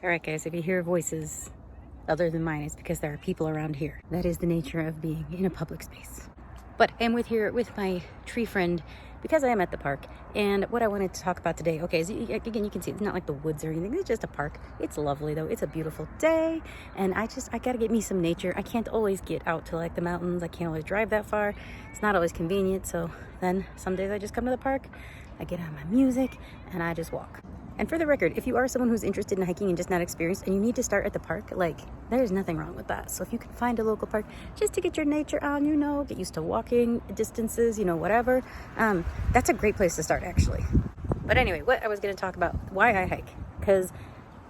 Alright guys, if you hear voices other than mine, it's because there are people around here. That is the nature of being in a public space. But I'm here with my tree friend because I am at the park. And what I wanted to talk about today, okay, is again, you can see it's not like the woods or anything. It's just a park. It's lovely though. It's a beautiful day. And I gotta get me some nature. I can't always get out to like the mountains. I can't always drive that far. It's not always convenient. So then some days I just come to the park, I get on my music and I just walk. And for the record, if you are someone who's interested in hiking and just not experienced and you need to start at the park, like there's nothing wrong with that. So if you can find a local park just to get your nature on, get used to walking distances, whatever, that's a great place to start actually. But anyway, what I was going to talk about, why I hike, because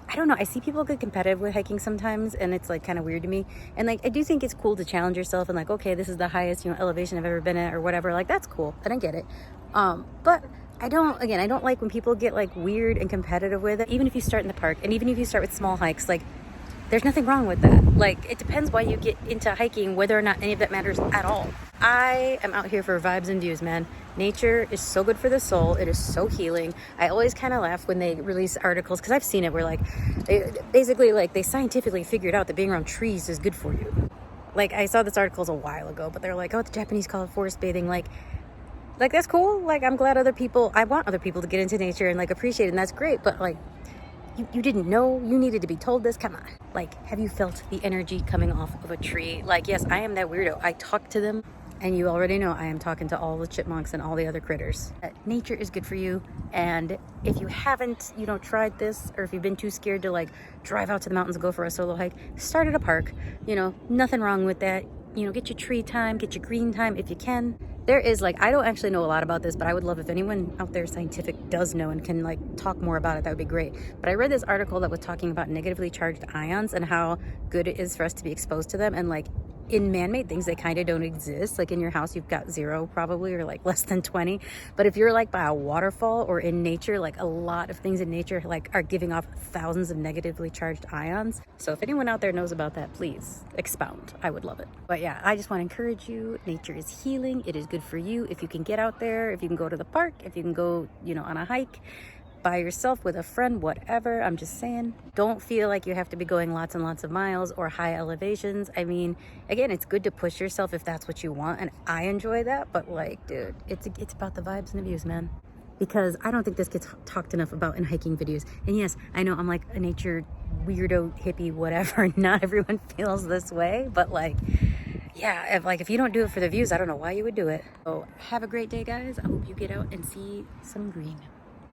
I don't know, I see people get competitive with hiking sometimes and it's like kind of weird to me. And like, I do think it's cool to challenge yourself and like, okay, this is the highest, elevation I've ever been at or whatever. Like that's cool. I don't get it. But I don't like when people get like weird and competitive with it. Even if you start in the park and even if you start with small hikes, like there's nothing wrong with that. Like it depends why you get into hiking, whether or not any of that matters at all. I am out here for vibes and views, man. Nature is so good for the soul. It is so healing. I always kind of laugh when they release articles because I've seen it where like they scientifically figured out that being around trees is good for you. Like I saw this article a while ago, but they're like, oh, the Japanese call it forest bathing. Like that's cool. Like I'm glad I want other people to get into nature and like appreciate it, and that's great. But like you didn't know, you needed to be told this. Come on. Like, have you felt the energy coming off of a tree? Like, yes, I am that weirdo. I talk to them, and you already know I am talking to all the chipmunks and all the other critters. Nature is good for you, and if you haven't, tried this, or if you've been too scared to like drive out to the mountains and go for a solo hike, start at a park. Nothing wrong with that. Get your tree time, get your green time if you can. There is I don't actually know a lot about this, but I would love if anyone out there scientific does know and can talk more about it. That would be great. But I read this article that was talking about negatively charged ions and how good it is for us to be exposed to them. And in man-made things, they kind of don't exist. Like in your house, you've got 0 probably, or less than 20. But if you're by a waterfall or in nature, a lot of things in nature are giving off thousands of negatively charged ions. So if anyone out there knows about that, please expound. I would love it. But yeah, I just want to encourage you. Nature is healing. It is good for you. If you can get out there, if you can go to the park, if you can go, on a hike, by yourself, with a friend, whatever. I'm just saying, don't feel like you have to be going lots and lots of miles or high elevations. I mean, again, it's good to push yourself if that's what you want, and I enjoy that, but dude, it's about the vibes and the views, man. Because I don't think this gets talked enough about in hiking videos. And yes, I know I'm like a nature weirdo, hippie, whatever. Not everyone feels this way, but yeah, if you don't do it for the views, I don't know why you would do it. So have a great day, guys. I hope you get out and see some green.